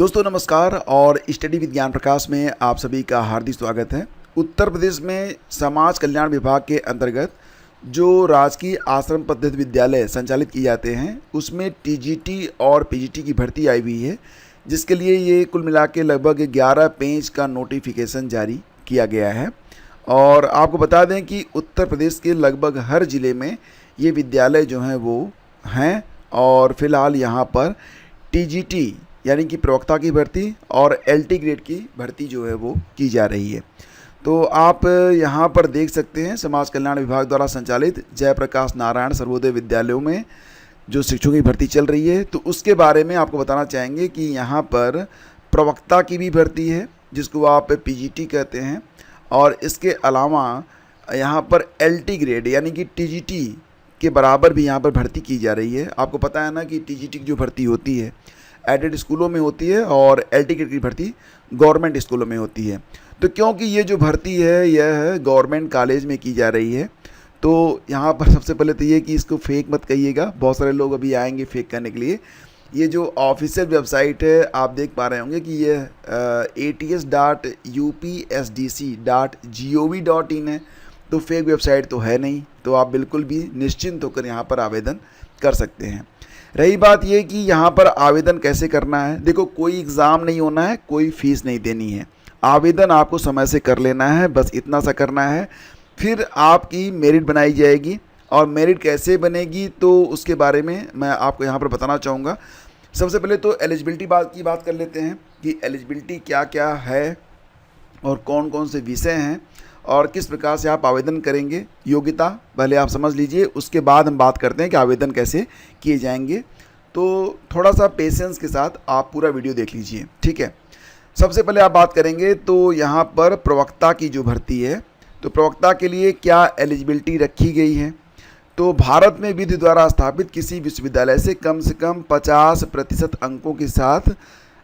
दोस्तों नमस्कार और स्टडी विद ज्ञान प्रकाश में आप सभी का हार्दिक स्वागत है। उत्तर प्रदेश में समाज कल्याण विभाग के अंतर्गत जो राजकीय आश्रम पद्धति विद्यालय संचालित किए जाते हैं उसमें टीजीटी और पीजीटी की भर्ती आई हुई है, जिसके लिए ये कुल मिला के लगभग 11 पेज का नोटिफिकेशन जारी किया गया है। और आपको बता दें कि उत्तर प्रदेश के लगभग हर ज़िले में ये विद्यालय जो हैं वो हैं और फिलहाल यहाँ पर टीजीटी यानी कि प्रवक्ता की भर्ती और एलटी ग्रेड की भर्ती जो है वो की जा रही है। तो आप यहाँ पर देख सकते हैं समाज कल्याण विभाग द्वारा संचालित जयप्रकाश नारायण सर्वोदय विद्यालयों में जो शिक्षकों की भर्ती चल रही है, तो उसके बारे में आपको बताना चाहेंगे कि यहाँ पर प्रवक्ता की भी भर्ती है जिसको आप पीजीटी कहते हैं, और इसके अलावा यहाँ पर एलटी ग्रेड यानी कि टीजीटी के बराबर भी यहाँ पर भर्ती की जा रही है। आपको पता है ना कि टीजीटी की जो भर्ती होती है एडेड स्कूलों में होती है और एलटी ग्रेड की भर्ती गवर्नमेंट स्कूलों में होती है। तो क्योंकि ये जो भर्ती है यह गवर्नमेंट कॉलेज में की जा रही है, तो यहाँ पर सबसे पहले तो ये कि इसको फेक मत कहिएगा, बहुत सारे लोग अभी आएंगे फेक करने के लिए। ये जो ऑफिशियल वेबसाइट है आप देख पा रहे होंगे कि ये ats.upsdc.gov.in है, तो फेक वेबसाइट तो है नहीं, तो आप बिल्कुल भी निश्चिंत होकर यहाँ पर आवेदन कर सकते हैं। रही बात ये कि यहाँ पर आवेदन कैसे करना है, देखो कोई एग्ज़ाम नहीं होना है, कोई फ़ीस नहीं देनी है, आवेदन आपको समय से कर लेना है, बस इतना सा करना है। फिर आपकी मेरिट बनाई जाएगी और मेरिट कैसे बनेगी तो उसके बारे में मैं आपको यहाँ पर बताना चाहूँगा। सबसे पहले तो एलिजिबिलिटी की बात कर लेते हैं कि एलिजिबिलिटी क्या क्या है और कौन कौन से विषय हैं और किस प्रकार से आप आवेदन करेंगे। योग्यता पहले आप समझ लीजिए, उसके बाद हम बात करते हैं कि आवेदन कैसे किए जाएंगे। तो थोड़ा सा पेशेंस के साथ आप पूरा वीडियो देख लीजिए, ठीक है। सबसे पहले आप बात करेंगे तो यहाँ पर प्रवक्ता की जो भर्ती है, तो प्रवक्ता के लिए क्या एलिजिबिलिटी रखी गई है। तो भारत में विधि द्वारा स्थापित किसी विश्वविद्यालय से कम 50% अंकों के साथ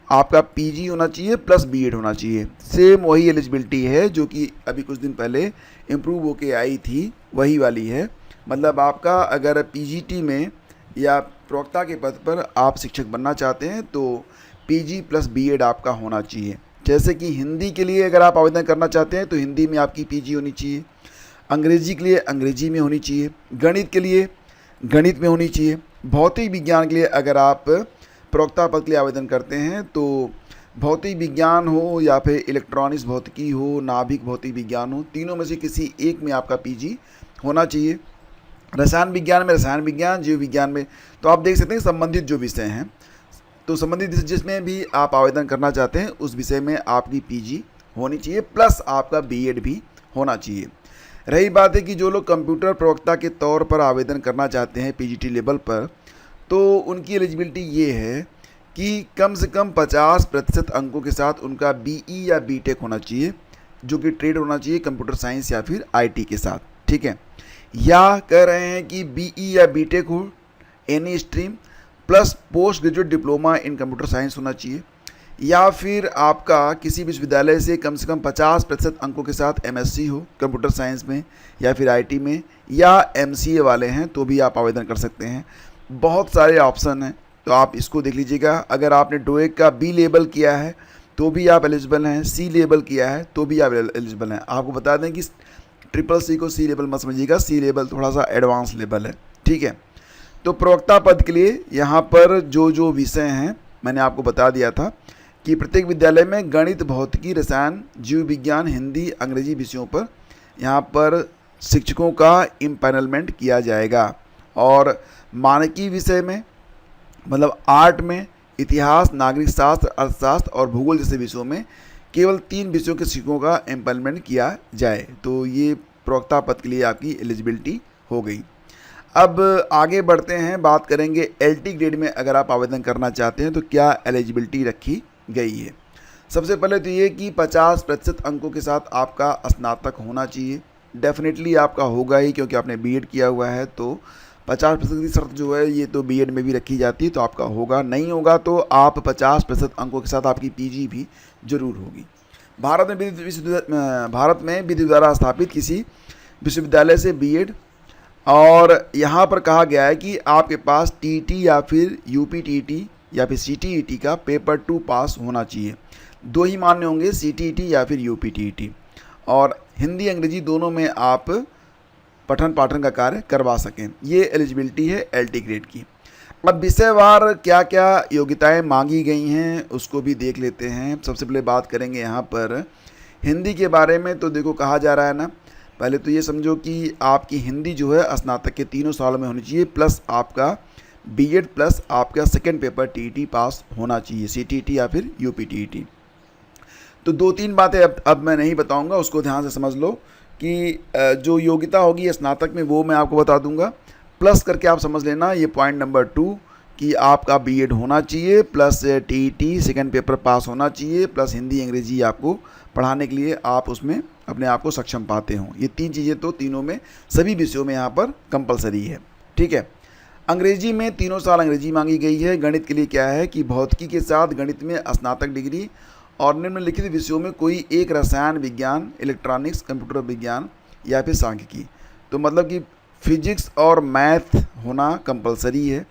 आपका पीजी होना चाहिए प्लस बीएड होना चाहिए। सेम वही एलिजिबिलिटी है जो कि अभी कुछ दिन पहले इम्प्रूव होके आई थी, वही वाली है। मतलब आपका अगर पीजीटी में या प्रवक्ता के पद पर आप शिक्षक बनना चाहते हैं तो पीजी प्लस बीएड आपका होना चाहिए। जैसे कि हिंदी के लिए अगर आप आवेदन करना चाहते हैं तो हिंदी में आपकी पीजी होनी चाहिए, अंग्रेजी के लिए अंग्रेजी में होनी चाहिए, गणित के लिए गणित में होनी चाहिए, भौतिक विज्ञान के लिए अगर आप प्रवक्ता पद के लिए आवेदन करते हैं तो भौतिक विज्ञान हो या फिर इलेक्ट्रॉनिक्स भौतिकी हो, नाभिक भौतिक विज्ञान हो, तीनों में से किसी एक में आपका पीजी होना चाहिए। रसायन विज्ञान में रसायन विज्ञान, जीव विज्ञान में तो आप देख सकते हैं संबंधित जो विषय हैं, तो संबंधित जिसमें भी आप आवेदन करना चाहते हैं उस विषय में आपकी पीजी होनी चाहिए प्लस आपका बीएड भी होना चाहिए। रही बात है कि जो लोग कंप्यूटर प्रवक्ता के तौर पर आवेदन करना चाहते हैं पीजीटी लेवल पर, तो उनकी एलिजिबिलिटी ये है कि कम से कम 50% अंकों के साथ उनका बीई या बीटेक होना चाहिए, जो कि ट्रेड होना चाहिए कंप्यूटर साइंस या फिर आईटी के साथ, ठीक है। या कह रहे हैं कि बीई या बीटेक हो any stream plus post graduate diploma in computer science होना चाहिए, या फिर आपका किसी विश्वविद्यालय से कम 50% अंकों के साथ एमएससी हो कंप्यूटर साइंस में या फिर आईटी में, या एमसीए वाले हैं तो भी आप आवेदन कर सकते हैं। बहुत सारे ऑप्शन हैं, तो आप इसको देख लीजिएगा। अगर आपने डोएक का बी लेवल किया है तो भी आप एलिजिबल हैं, सी लेवल किया है तो भी आप एलिजिबल हैं। आपको बता दें कि CCC को सी लेवल मत समझिएगा, सी लेवल थोड़ा सा एडवांस लेवल है, ठीक है। तो प्रवक्ता पद के लिए यहाँ पर जो विषय हैं मैंने आपको बता दिया था कि प्रत्येक विद्यालय में गणित, भौतिकी, रसायन, जीव विज्ञान, हिंदी, अंग्रेजी विषयों पर यहाँ पर शिक्षकों का इम्पैनलमेंट किया जाएगा। और मानकी विषय में मतलब आर्ट में इतिहास, नागरिक शास्त्र, अर्थशास्त्र और भूगोल जैसे विषयों में केवल 3 विषयों के शिक्षकों का एम्पैनलमेंट किया जाए। तो ये प्रवक्ता पद के लिए आपकी एलिजिबिलिटी हो गई। अब आगे बढ़ते हैं, बात करेंगे एलटी ग्रेड में अगर आप आवेदन करना चाहते हैं तो क्या एलिजिबिलिटी रखी गई है। सबसे पहले तो ये कि 50% अंकों के साथ आपका स्नातक होना चाहिए। डेफिनेटली आपका होगा ही, क्योंकि आपने बीएड किया हुआ है, तो 50% की शर्त जो है ये तो बीएड में भी रखी जाती है, तो आपका होगा। नहीं होगा तो आप 50% अंकों के साथ आपकी पीजी भी जरूर होगी। भारत में विधि द्वारा स्थापित किसी विश्वविद्यालय से बीएड, और यहाँ पर कहा गया है कि आपके पास टीटी या फिर यूपीटीटी या फिर CTET का पेपर 2 पास होना चाहिए। दो ही मान्य होंगे, CTET या फिर UPTET, और हिंदी अंग्रेजी दोनों में आप पठन पाठन का कार्य करवा सकें। ये एलिजिबिलिटी है LT ग्रेड की। अब विषयवार क्या क्या योग्यताएं मांगी गई हैं उसको भी देख लेते हैं। सबसे पहले बात करेंगे यहाँ पर हिंदी के बारे में। तो देखो कहा जा रहा है ना, पहले तो ये समझो कि आपकी हिंदी जो है स्नातक के 3 सालों में होनी चाहिए, प्लस आपका BEd प्लस आपका सेकेंड पेपर TET पास होना चाहिए, CTET या फिर UPTET। तो 2-3 बातें अब मैं नहीं बताऊंगा, उसको ध्यान से समझ लो कि जो योग्यता होगी स्नातक में वो मैं आपको बता दूंगा। प्लस करके आप समझ लेना, ये पॉइंट नंबर 2 कि आपका BEd होना चाहिए, plus TET second paper pass होना चाहिए, प्लस हिंदी अंग्रेजी आपको पढ़ाने के लिए आप उसमें अपने आप को सक्षम पाते हों। ये 3 चीज़ें तो तीनों में सभी विषयों में यहाँ पर कंपलसरी है। ठीक है। अंग्रेजी में 3 साल अंग्रेजी मांगी गई है। गणित के लिए क्या है कि भौतिकी के साथ गणित में स्नातक डिग्री और निम्नलिखित विषयों में कोई एक रसायन विज्ञान, इलेक्ट्रॉनिक्स, कंप्यूटर विज्ञान या फिर सांख्यिकी। तो मतलब कि फिजिक्स और मैथ होना कंपलसरी है।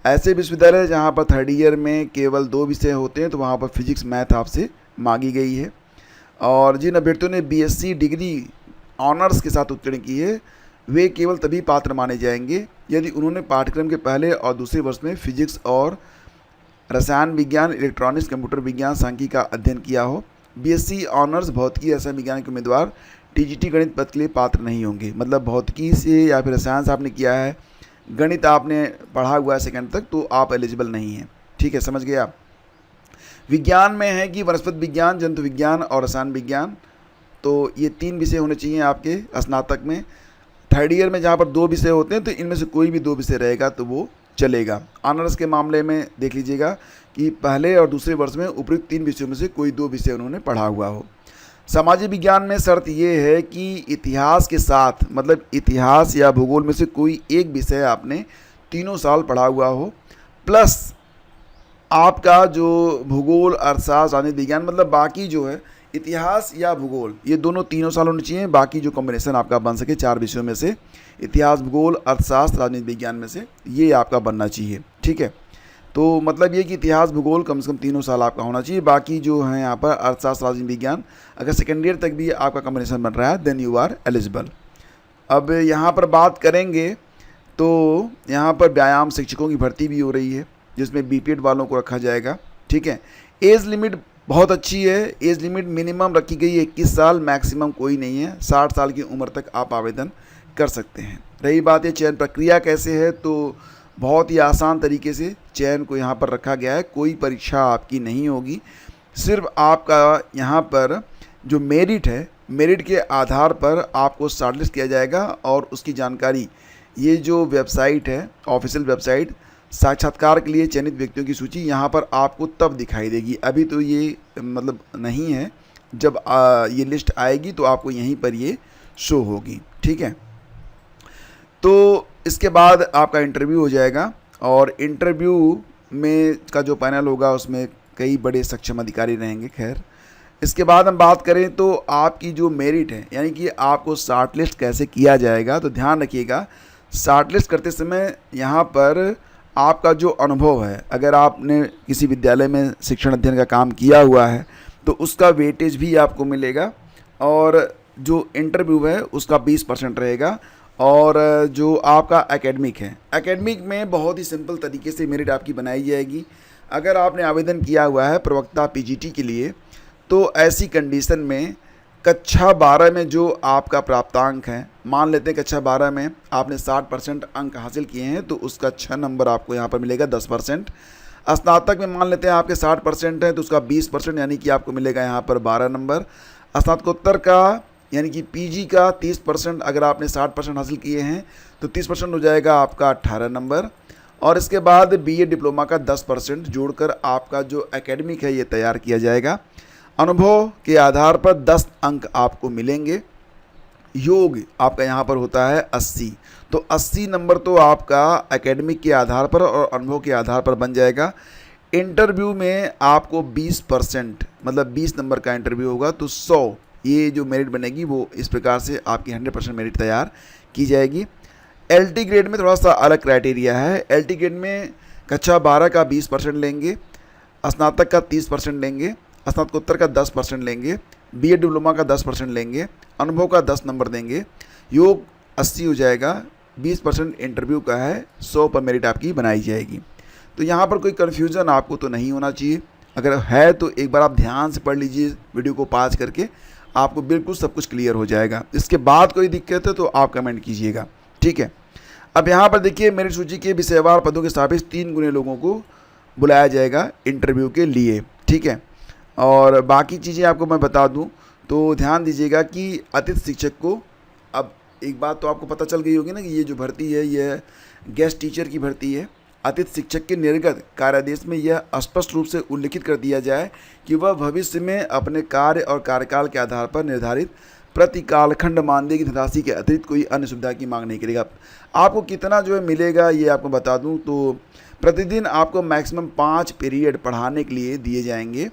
ऐसे विश्वविद्यालय जहाँ पर 3rd ईयर में केवल 2 विषय होते हैं तो वहाँ पर फिजिक्स मैथ आपसे मांगी गई है। और जिन अभ्यर्थियों ने BSc डिग्री ऑनर्स के साथ उत्तीर्ण की है वे केवल तभी पात्र माने जाएंगे यदि उन्होंने पाठ्यक्रम के पहले और दूसरे वर्ष में फिजिक्स और रसायन विज्ञान, इलेक्ट्रॉनिक्स, कंप्यूटर विज्ञान, सांख्यिकी का अध्ययन किया हो। BSc ऑनर्स भौतिकी रसायन विज्ञान के उम्मीदवार TGT गणित पद के लिए पात्र नहीं होंगे। मतलब भौतिकी से या फिर रसायन से आपने किया है, गणित आपने पढ़ा हुआ है सेकंड तक, तो आप एलिजिबल नहीं हैं। ठीक है, समझ गए आप। विज्ञान में है कि वनस्पति विज्ञान, जंतु विज्ञान और रसायन विज्ञान। तो ये 3 विषय होने चाहिए आपके स्नातक में। 3rd ईयर में जहाँ पर 2 विषय होते हैं तो इनमें से कोई भी 2 विषय रहेगा तो वो चलेगा। ऑनर्स के मामले में देख लीजिएगा कि पहले और दूसरे वर्ष में उपयुक्त 3 विषयों में से कोई 2 विषय उन्होंने पढ़ा हुआ हो। सामाजिक विज्ञान में शर्त ये है कि इतिहास के साथ, मतलब इतिहास या भूगोल में से कोई एक विषय आपने 3 साल पढ़ा हुआ हो, प्लस आपका जो भूगोल, अर्थशास्त्र, राजनीति विज्ञान, मतलब बाकी जो है इतिहास या भूगोल, ये दोनों 3 साल होने चाहिए। बाकी जो कॉम्बिनेशन आपका बन सके 4 विषयों में से, इतिहास, भूगोल, अर्थशास्त्र, राजनीति विज्ञान में से, ये आपका बनना चाहिए। ठीक है। तो मतलब ये कि इतिहास, भूगोल कम से कम 3 साल आपका होना चाहिए। बाकी जो है यहाँ पर अर्थशास्त्र, राजनीति विज्ञान, अगर सेकेंड ईयर तक भी आपका कॉम्बिनेशन बन रहा है देन यू आर एलिजिबल। अब यहाँ पर बात करेंगे तो यहाँ पर व्यायाम शिक्षकों की भर्ती भी हो रही है जिसमें BPEd वालों को रखा जाएगा। ठीक है। एज लिमिट बहुत अच्छी है। एज लिमिट मिनिमम रखी गई है 21 साल, मैक्सिमम कोई नहीं है। 60 साल की उम्र तक आप आवेदन कर सकते हैं। रही बात ये चयन प्रक्रिया कैसे है, तो बहुत ही आसान तरीके से चयन को यहाँ पर रखा गया है। कोई परीक्षा आपकी नहीं होगी, सिर्फ आपका यहाँ पर जो मेरिट है, मेरिट के आधार पर आपको शॉर्टलिस्ट किया जाएगा और उसकी जानकारी ये जो वेबसाइट है, ऑफिशियल वेबसाइट, साक्षात्कार के लिए चयनित व्यक्तियों की सूची यहाँ पर आपको तब दिखाई देगी। अभी तो ये मतलब नहीं है, जब ये लिस्ट आएगी तो आपको यहीं पर ये शो होगी। ठीक है। तो इसके बाद आपका इंटरव्यू हो जाएगा और इंटरव्यू में का जो पैनल होगा उसमें कई बड़े सक्षम अधिकारी रहेंगे। खैर, इसके बाद हम बात करें तो आपकी जो मेरिट है, यानी कि आपको शॉर्टलिस्ट कैसे किया जाएगा, तो ध्यान रखिएगा शॉर्टलिस्ट करते समय यहाँ पर आपका जो अनुभव है, अगर आपने किसी विद्यालय में शिक्षण अध्ययन का काम किया हुआ है तो उसका वेटेज भी आपको मिलेगा, और जो इंटरव्यू है उसका 20% रहेगा। और जो आपका एकेडमिक है, एकेडमिक में बहुत ही सिंपल तरीके से मेरिट आपकी बनाई जाएगी। अगर आपने आवेदन किया हुआ है प्रवक्ता PGT के लिए, तो ऐसी कंडीशन में कक्षा 12 में जो आपका प्राप्तांक है, मान लेते हैं कक्षा 12 में आपने 60% अंक हासिल किए हैं तो उसका 6 नंबर आपको यहाँ पर मिलेगा, 10%। स्नातक में मान लेते हैं आपके 60% है तो उसका 20%, यानी कि आपको मिलेगा यहाँ पर 12 नंबर। स्नातकोत्तर का यानी कि PG का 30%, अगर आपने 60% हासिल किए हैं तो 30% हो जाएगा आपका 18 नंबर। और इसके बाद BA डिप्लोमा का 10% जोड़कर आपका जो एकेडमिक है ये तैयार किया जाएगा। अनुभव के आधार पर 10 अंक आपको मिलेंगे। योग आपका यहाँ पर होता है 80, तो 80 नंबर तो आपका एकेडमिक के आधार पर और अनुभव के आधार पर बन जाएगा। इंटरव्यू में आपको 20%, मतलब 20 नंबर का इंटरव्यू होगा तो 100 ये जो मेरिट बनेगी वो इस प्रकार से आपकी 100% मेरिट तैयार की जाएगी। LT ग्रेड में थोड़ा सा अलग क्राइटेरिया है। LT ग्रेड में कक्षा 12 का 20% लेंगे, स्नातक का 30% लेंगे, स्नातकोत्तर का 10% लेंगे, बीएड डिप्लोमा का 10% लेंगे, अनुभव का 10 नंबर देंगे, योग 80 हो जाएगा, 20% इंटरव्यू का है, 100 पर मेरिट आपकी बनाई जाएगी। तो यहाँ पर कोई कन्फ्यूज़न आपको तो नहीं होना चाहिए। अगर है तो एक बार आप ध्यान से पढ़ लीजिए वीडियो को पॉज करके, आपको बिल्कुल सब कुछ क्लियर हो जाएगा। इसके बाद कोई दिक्कत है तो आप कमेंट कीजिएगा, ठीक है। अब यहाँ पर देखिए मेरिट सूची के विषयवार पदों के सापेक्ष 3 गुने लोगों को बुलाया जाएगा इंटरव्यू के लिए, ठीक है। और बाकी चीज़ें आपको मैं बता दूं तो ध्यान दीजिएगा कि अतिथि शिक्षक को, अब एक बात तो आपको पता चल गई होगी ना कि ये जो भर्ती है यह गेस्ट टीचर की भर्ती है। अतिथि शिक्षक के निर्गत कार्यादेश में यह स्पष्ट रूप से उल्लिखित कर दिया जाए कि वह भविष्य में अपने कार्य और कार्यकाल के आधार पर निर्धारित प्रति कालखंड मानदेय की धनराशि के अतिरिक्त कोई अन्य सुविधा की मांग नहीं करेगा। आपको कितना जो है मिलेगा ये आपको बता दूं तो प्रतिदिन आपको मैक्सिमम 5 पीरियड पढ़ाने के लिए दिए जाएंगे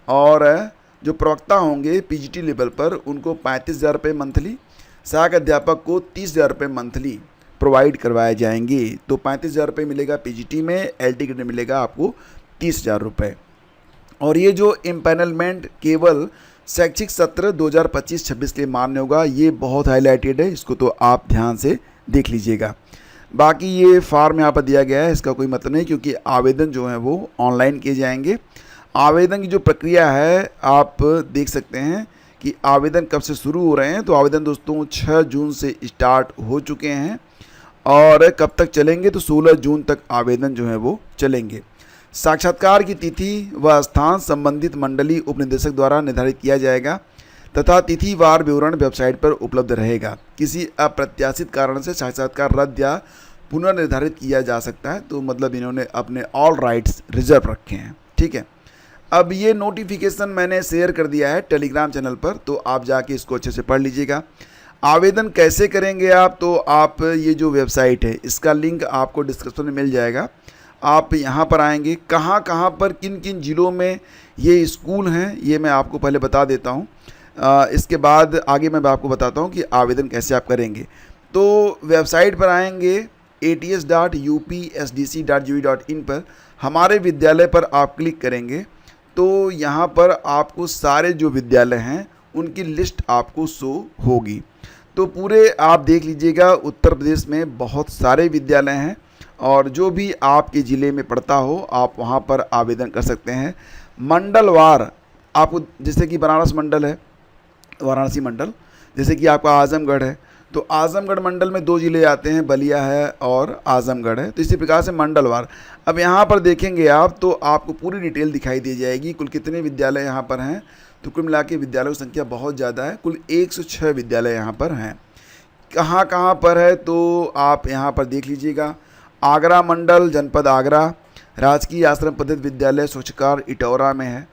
और जो प्रवक्ता होंगे पीजीटी लेवल पर उनको 35,000 रुपये मंथली, सहायक अध्यापक को 30,000 रुपये मंथली प्रोवाइड करवाए जाएंगे। तो 35,000 रुपये मिलेगा पीजीटी में, एलटी ग्रेड में मिलेगा आपको 30,000 रुपये। और ये जो इम्पैनलमेंट केवल शैक्षिक सत्र 2025-26 के लिए मान्य होगा, ये बहुत हाईलाइटेड है, इसको तो आप ध्यान से देख लीजिएगा। बाकी ये फॉर्म यहाँ पर दिया गया है, इसका कोई मतलब नहीं, क्योंकि आवेदन जो है वो ऑनलाइन किए जाएंगे। आवेदन की जो प्रक्रिया है आप देख सकते हैं कि आवेदन कब से शुरू हो रहे हैं। तो आवेदन दोस्तों 6 जून से स्टार्ट हो चुके हैं और कब तक चलेंगे तो 16 जून तक आवेदन जो है वो चलेंगे। साक्षात्कार की तिथि व स्थान संबंधित मंडलीय उपनिदेशक द्वारा निर्धारित किया जाएगा तथा तिथिवार विवरण वेबसाइट पर उपलब्ध रहेगा। किसी अप्रत्याशित कारण से साक्षात्कार रद्द या पुनर्निर्धारित किया जा सकता है, तो मतलब इन्होंने अपने ऑल राइट्स रिजर्व रखे हैं, ठीक है। अब ये नोटिफिकेशन मैंने शेयर कर दिया है टेलीग्राम चैनल पर, तो आप जाके इसको अच्छे से पढ़ लीजिएगा। आवेदन कैसे करेंगे आप, तो आप ये जो वेबसाइट है इसका लिंक आपको डिस्क्रिप्शन में मिल जाएगा। आप यहाँ पर आएंगे, कहाँ कहाँ पर किन किन ज़िलों में ये स्कूल हैं ये मैं आपको पहले बता देता हूँ। इसके बाद आगे मैं आपको बताता हूँ कि आवेदन कैसे आप करेंगे। तो वेबसाइट पर आएंगे ats.upsdc.gov.in पर, हमारे विद्यालय पर आप क्लिक करेंगे तो यहाँ पर आपको सारे जो विद्यालय हैं उनकी लिस्ट आपको शो होगी। तो पूरे आप देख लीजिएगा, उत्तर प्रदेश में बहुत सारे विद्यालय हैं और जो भी आपके ज़िले में पड़ता हो आप वहाँ पर आवेदन कर सकते हैं। मंडलवार आपको, जैसे कि बनारस मंडल है, वाराणसी मंडल, जैसे कि आपका आजमगढ़ है, तो आजमगढ़ मंडल में 2 ज़िले आते हैं, बलिया है और आजमगढ़ है। तो इसी प्रकार से मंडलवार। अब यहाँ पर देखेंगे आप तो आपको पूरी डिटेल दिखाई दी जाएगी, कुल कितने विद्यालय यहाँ पर हैं। तो कुल मिला के विद्यालयों की संख्या बहुत ज़्यादा है, कुल 106 विद्यालय यहाँ पर हैं। कहाँ कहाँ पर है तो आप यहाँ पर देख लीजिएगा। आगरा मंडल, जनपद आगरा, राजकीय आश्रम पद्धति विद्यालय स्वच्छकार इटौरा में है।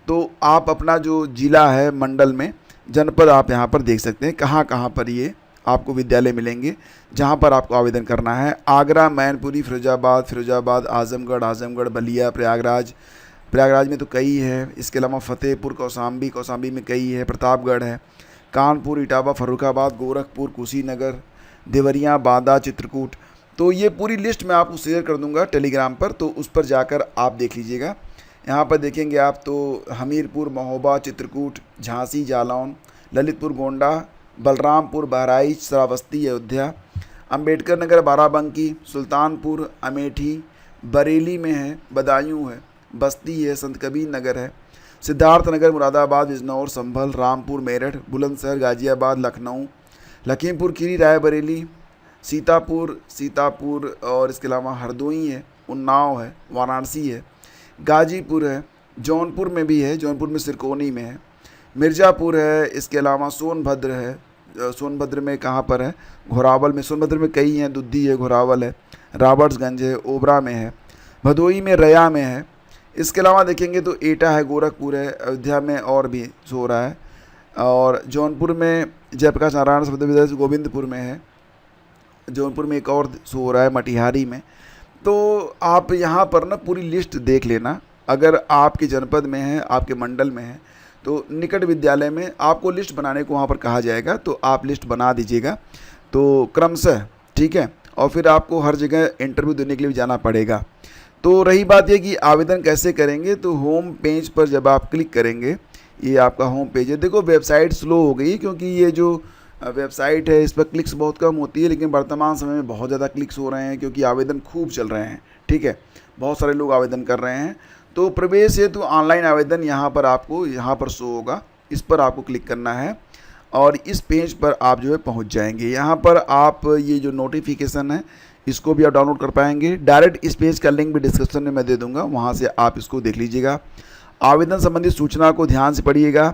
तो आप अपना जो ज़िला है मंडल में, जनपद आप यहाँ पर देख सकते हैं कहाँ कहाँ पर ये आपको विद्यालय मिलेंगे जहाँ पर आपको आवेदन करना है। आगरा, मैनपुरी, फिरोजाबाद, आजमगढ़, बलिया, प्रयागराज में तो कई है। इसके अलावा फतेहपुर, कौशाम्बी में कई है, प्रतापगढ़ है, कानपुर, इटावा, फर्रुखाबाद, गोरखपुर, कुशीनगर, देवरिया, बांदा, चित्रकूट। तो ये पूरी लिस्ट मैं आपको शेयर कर दूंगा टेलीग्राम पर, तो उस पर जाकर आप देख लीजिएगा। यहाँ पर देखेंगे आप तो हमीरपुर, महोबा, चित्रकूट, झांसी, जालौन, ललितपुर, गोंडा, बलरामपुर, बहराइच, श्रावस्ती, अयोध्या, अंबेडकर नगर, बाराबंकी, सुल्तानपुर, अमेठी, बरेली में है, बदायूं है, बस्ती है, संत कबीर नगर है, सिद्धार्थ नगर, मुरादाबाद, बिजनौर, संभल, रामपुर, मेरठ, बुलंदशहर, गाजियाबाद, लखनऊ, लखीमपुर खीरी, रायबरेली, सीतापुर और इसके अलावा हरदोई है, उन्नाव है, वाराणसी है, गाजीपुर है, जौनपुर में भी है, जौनपुर में सिरकोनी में है, मिर्ज़ापुर है, इसके अलावा सोनभद्र है। सोनभद्र में कहाँ पर है, घोरावल में। सोनभद्र में कई हैं, दुद्धी है, घोरावल है, रॉबर्ट्सगंज है, ओबरा में है, भदोई में, रया में है। इसके अलावा देखेंगे तो एटा है, गोरखपुर है, अयोध्या में और भी सो रहा है, और जौनपुर में जयप्रकाश नारायण संस्कृत विद्यालय गोविंदपुर में है, जौनपुर में एक और सो रहा है, मटिहारी में। तो आप यहाँ पर ना पूरी लिस्ट देख लेना, अगर आपके जनपद में है, आपके मंडल में है, तो निकट विद्यालय में आपको लिस्ट बनाने को वहाँ पर कहा जाएगा, तो आप लिस्ट बना दीजिएगा तो क्रमशः, ठीक है। और फिर आपको हर जगह इंटरव्यू देने के लिए भी जाना पड़ेगा। तो रही बात ये कि आवेदन कैसे करेंगे, तो होम पेज पर जब आप क्लिक करेंगे, ये आपका होम पेज है। देखो वेबसाइट स्लो हो गई क्योंकि ये जो वेबसाइट है इस पर क्लिक्स बहुत कम होती है, लेकिन वर्तमान समय में बहुत ज़्यादा क्लिक्स हो रहे हैं क्योंकि आवेदन खूब चल रहे हैं। ठीक है, बहुत सारे लोग आवेदन कर रहे हैं। तो प्रवेश हेतु ऑनलाइन आवेदन यहाँ पर आपको यहाँ पर शो होगा, इस पर आपको क्लिक करना है और इस पेज पर आप जो है पहुँच जाएंगे। यहाँ पर आप ये जो नोटिफिकेशन है इसको भी आप डाउनलोड कर पाएंगे। डायरेक्ट इस पेज का लिंक भी डिस्क्रिप्शन में मैं दे दूंगा, वहाँ से आप इसको देख लीजिएगा। आवेदन संबंधी सूचना को ध्यान से पढ़िएगा।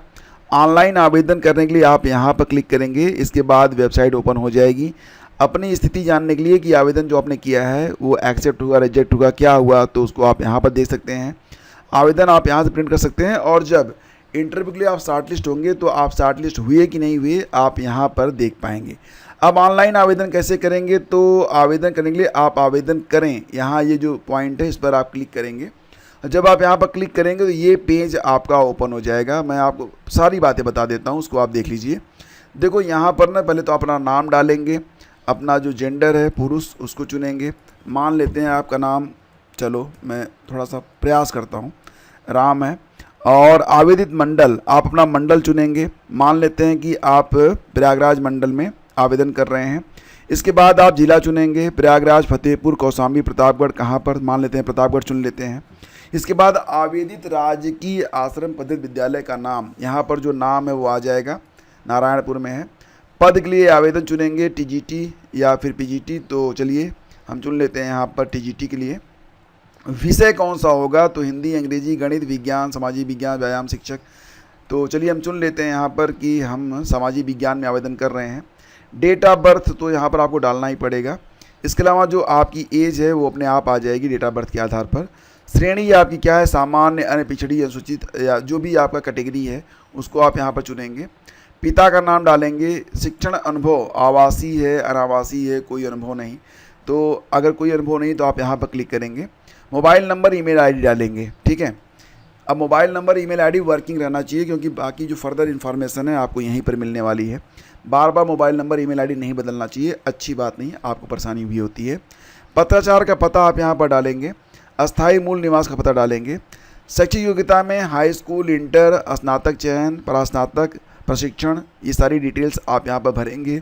ऑनलाइन आवेदन करने के लिए आप यहाँ पर क्लिक करेंगे, इसके बाद वेबसाइट ओपन हो जाएगी। अपनी स्थिति जानने के लिए कि आवेदन जो आपने किया है वो एक्सेप्ट हुआ, रिजेक्ट हुआ, क्या हुआ, तो उसको आप यहाँ पर देख सकते हैं। आवेदन आप यहाँ से प्रिंट कर सकते हैं और जब इंटरव्यू के लिए आप शॉर्ट लिस्ट होंगे तो आप शॉर्ट लिस्ट हुए कि नहीं हुए आप यहाँ पर देख पाएंगे। अब ऑनलाइन आवेदन कैसे करेंगे, तो आवेदन करने के लिए आप आवेदन करें, यहाँ ये जो पॉइंट है इस पर आप क्लिक करेंगे। जब आप यहाँ पर क्लिक करेंगे तो ये पेज आपका ओपन हो जाएगा। मैं आपको सारी बातें बता देता हूँ, उसको आप देख लीजिए। देखो यहाँ पर ना पहले तो अपना नाम डालेंगे, अपना जो जेंडर है पुरुष उसको चुनेंगे। मान लेते हैं आपका नाम, चलो मैं थोड़ा सा प्रयास करता हूँ, राम है। और आवेदित मंडल, आप अपना मंडल चुनेंगे। मान लेते हैं कि आप प्रयागराज मंडल में आवेदन कर रहे हैं। इसके बाद आप जिला चुनेंगे, प्रयागराज, फतेहपुर, कौशाम्बी, प्रतापगढ़, कहाँ पर, मान लेते हैं प्रतापगढ़ चुन लेते हैं। इसके बाद आवेदित राजकीय आश्रम पद्धति विद्यालय का नाम, यहाँ पर जो नाम है वो आ जाएगा, नारायणपुर में है। पद के लिए आवेदन चुनेंगे, टीजीटी या फिर पीजीटी, तो चलिए हम चुन लेते हैं यहाँ पर टीजीटी के लिए। विषय कौन सा होगा, तो हिंदी, अंग्रेजी, गणित, विज्ञान, सामाजिक विज्ञान, व्यायाम शिक्षक, तो चलिए हम चुन लेते हैं यहाँ पर कि हम सामाजिक विज्ञान में आवेदन कर रहे हैं। डेट ऑफ बर्थ तो यहाँ पर आपको डालना ही पड़ेगा। इसके अलावा जो आपकी एज है वो अपने आप आ जाएगी डेट ऑफ बर्थ के आधार पर। श्रेणी आपकी क्या है, सामान्य, अन्य, पिछड़ी, अनुसूचित, या जो भी आपका कैटेगरी है उसको आप यहाँ पर चुनेंगे। पिता का नाम डालेंगे। शिक्षण अनुभव, आवासीय है, अनावासीय है, कोई अनुभव नहीं, तो अगर कोई अनुभव नहीं तो आप यहाँ पर क्लिक करेंगे। मोबाइल नंबर, ईमेल आईडी डालेंगे। ठीक है, अब mobile number, email ID working रहना चाहिए क्योंकि बाकी जो फर्दर इन्फॉर्मेशन है आपको यहीं पर मिलने वाली है। बार बार मोबाइल नंबर, ईमेल आईडी नहीं बदलना चाहिए, अच्छी बात नहीं, आपको परेशानी भी होती है। पत्राचार का पता आप यहाँ पर डालेंगे। अस्थायी मूल निवास का पता डालेंगे। शैक्षिक योग्यता में हाई स्कूल, इंटर, स्नातक चयन, परास्नातक, प्रशिक्षण, ये सारी डिटेल्स आप यहाँ पर भरेंगे।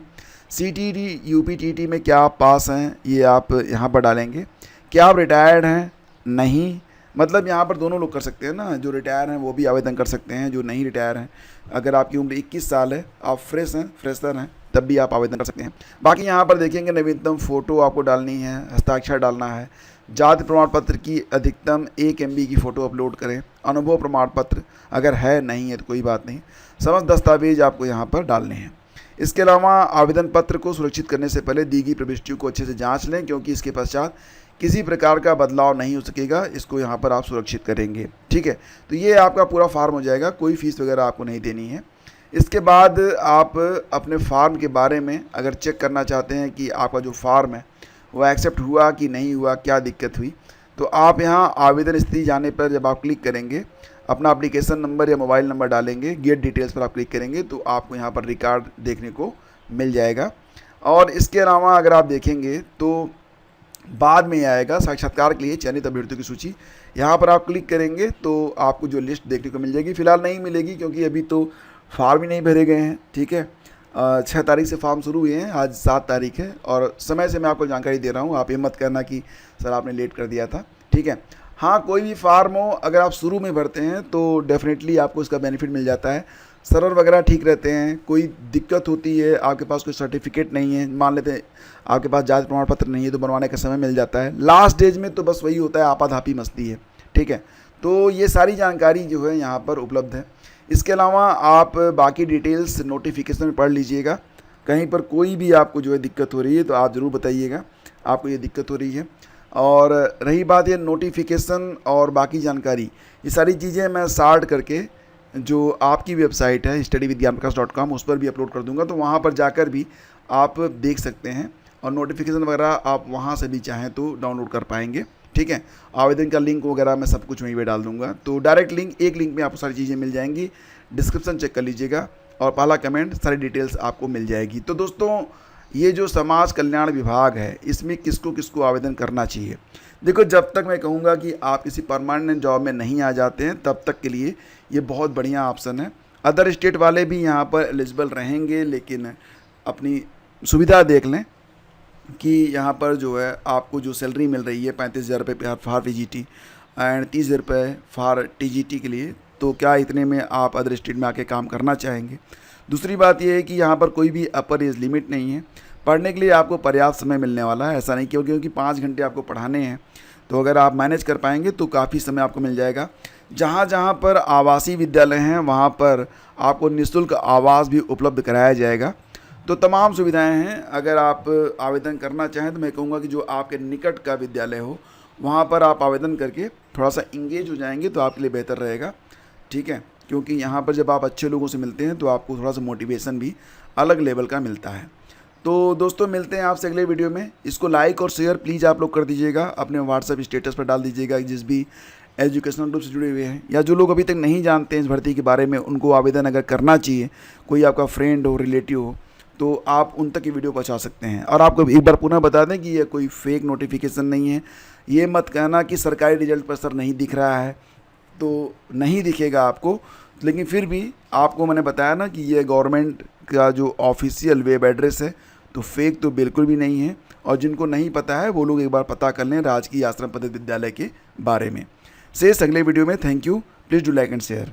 सीटीटी, यूपीटीटी में क्या आप पास हैं ये आप यहाँ पर डालेंगे। क्या आप रिटायर्ड हैं, नहीं, मतलब यहाँ पर दोनों लोग कर सकते हैं ना, जो रिटायर हैं वो भी आवेदन कर सकते हैं, जो नहीं रिटायर हैं, अगर आपकी उम्र 21 साल है, आप फ्रेशर हैं, तब भी आप आवेदन कर सकते हैं। बाकी यहाँ पर देखेंगे नवीनतम फ़ोटो आपको डालनी है, हस्ताक्षर डालना है। जाति प्रमाण पत्र की अधिकतम 1 MB की फ़ोटो अपलोड करें। अनुभव प्रमाण पत्र अगर है, नहीं है तो कोई बात नहीं, समस्त दस्तावेज आपको यहाँ पर डालने हैं। इसके अलावा आवेदन पत्र को सुरक्षित करने से पहले दी गई प्रविष्टियों को अच्छे से जांच लें क्योंकि इसके पश्चात किसी प्रकार का बदलाव नहीं हो सकेगा, इसको यहाँ पर आप सुरक्षित करेंगे। ठीक है, तो ये आपका पूरा फार्म हो जाएगा, कोई फ़ीस वगैरह आपको नहीं देनी है। इसके बाद आप अपने फार्म के बारे में अगर चेक करना चाहते हैं कि आपका जो फार्म है वो एक्सेप्ट हुआ कि नहीं हुआ, क्या दिक्कत हुई, तो आप यहाँ आवेदन स्थिति जाने पर जब आप क्लिक करेंगे, अपना एप्लीकेशन नंबर या मोबाइल नंबर डालेंगे, गेट डिटेल्स पर आप क्लिक करेंगे तो आपको यहाँ पर रिकॉर्ड देखने को मिल जाएगा। और इसके अलावा अगर आप देखेंगे तो बाद में आएगा साक्षात्कार के लिए चयनित अभ्यर्थियों की सूची, यहाँ पर आप क्लिक करेंगे तो आपको जो लिस्ट देखने को मिल जाएगी। फिलहाल नहीं मिलेगी क्योंकि अभी तो फार्म ही नहीं भरे गए हैं। ठीक है, 6 तारीख से फॉर्म शुरू हुए हैं, आज 7 तारीख है और समय से मैं आपको जानकारी दे रहा हूँ, आप ये मत करना कि सर आपने लेट कर दिया था। ठीक है, हाँ कोई भी फार्म हो अगर आप शुरू में भरते हैं तो डेफिनेटली आपको इसका बेनिफिट मिल जाता है, सर्वर वगैरह ठीक रहते हैं। कोई दिक्कत होती है, आपके पास कोई सर्टिफिकेट नहीं है, मान लेते हैं आपके पास जाति प्रमाण पत्र नहीं है, तो बनवाने का समय मिल जाता है। लास्ट स्टेज में तो बस वही होता है, आपाधापी मस्ती है। ठीक है, तो ये सारी जानकारी जो है यहाँ पर उपलब्ध है। इसके अलावा आप बाकी डिटेल्स नोटिफिकेशन में पढ़ लीजिएगा, कहीं पर कोई भी आपको जो है दिक्कत हो रही है तो आप ज़रूर बताइएगा आपको ये दिक्कत हो रही है। और रही बात ये नोटिफिकेशन और बाकी जानकारी, ये सारी चीज़ें मैं शार्ट करके जो आपकी वेबसाइट है studyvidgyanprakash.com उस पर भी अपलोड कर दूंगा, तो वहाँ पर जाकर भी आप देख सकते हैं और नोटिफिकेशन वगैरह आप वहाँ से भी चाहें तो डाउनलोड कर पाएंगे। ठीक है, आवेदन का लिंक वगैरह मैं सब कुछ वहीं पे डाल दूंगा, तो डायरेक्ट लिंक, एक लिंक में आपको सारी चीज़ें मिल जाएंगी। डिस्क्रिप्शन चेक कर लीजिएगा और पहला कमेंट, सारी डिटेल्स आपको मिल जाएगी। तो दोस्तों ये जो समाज कल्याण विभाग है इसमें किसको किसको आवेदन करना चाहिए। देखो, जब तक मैं कहूँगा कि आप किसी परमानेंट जॉब में नहीं आ जाते हैं तब तक के लिए ये बहुत बढ़िया ऑप्शन है। अदर स्टेट वाले भी यहाँ पर एलिजिबल रहेंगे, लेकिन अपनी सुविधा देख लें कि यहाँ पर जो है आपको जो सैलरी मिल रही है 35,000 रुपये फॉर VGT एंड 30,000 रुपये फॉर TGT के लिए, तो क्या इतने में आप अदर स्टेट में आके काम करना चाहेंगे। दूसरी बात यह है कि यहाँ पर कोई भी अपर एज लिमिट नहीं है। पढ़ने के लिए आपको पर्याप्त समय मिलने वाला है, ऐसा नहीं क्योंकि 5 घंटे आपको पढ़ाने हैं, तो अगर आप मैनेज कर पाएंगे तो काफ़ी समय आपको मिल जाएगा। जहाँ जहाँ पर आवासीय विद्यालय हैं वहाँ पर आपको निःशुल्क आवास भी उपलब्ध कराया जाएगा। तो तमाम सुविधाएं हैं। अगर आप आवेदन करना चाहें तो मैं कहूँगा कि जो आपके निकट का विद्यालय हो वहाँ पर आप आवेदन करके थोड़ा सा इंगेज हो जाएंगे तो आपके लिए बेहतर रहेगा, ठीक है। क्योंकि यहाँ पर जब आप अच्छे लोगों से मिलते हैं तो आपको थोड़ा सा मोटिवेशन भी अलग लेवल का मिलता है। तो दोस्तों, मिलते हैं आपसे अगले वीडियो में। इसको लाइक और शेयर प्लीज़ आप लोग कर दीजिएगा, अपने व्हाट्सएप स्टेटस पर डाल दीजिएगा। जिस भी एजुकेशनल ग्रुप से जुड़े हुए हैं या जो लोग अभी तक नहीं जानते हैं इस भर्ती के बारे में, उनको आवेदन अगर करना चाहिए, कोई आपका फ्रेंड हो, रिलेटिव हो, तो आप उन तक ये वीडियो पहुंचा सकते हैं। और आपको एक बार पुनः बता दें कि ये कोई फेक नोटिफिकेशन नहीं है। ये मत कहना कि सरकारी रिजल्ट पर सर नहीं दिख रहा है, तो नहीं दिखेगा आपको, लेकिन फिर भी आपको मैंने बताया ना कि ये गवर्नमेंट का जो ऑफिशियल वेब एड्रेस है, तो फेक तो बिल्कुल भी नहीं है। और जिनको नहीं पता है वो लोग एक बार पता कर लें राजकीय आश्रम पद्धति विद्यालय के बारे में। शेष अगले वीडियो में। Thank you. Please do like and share.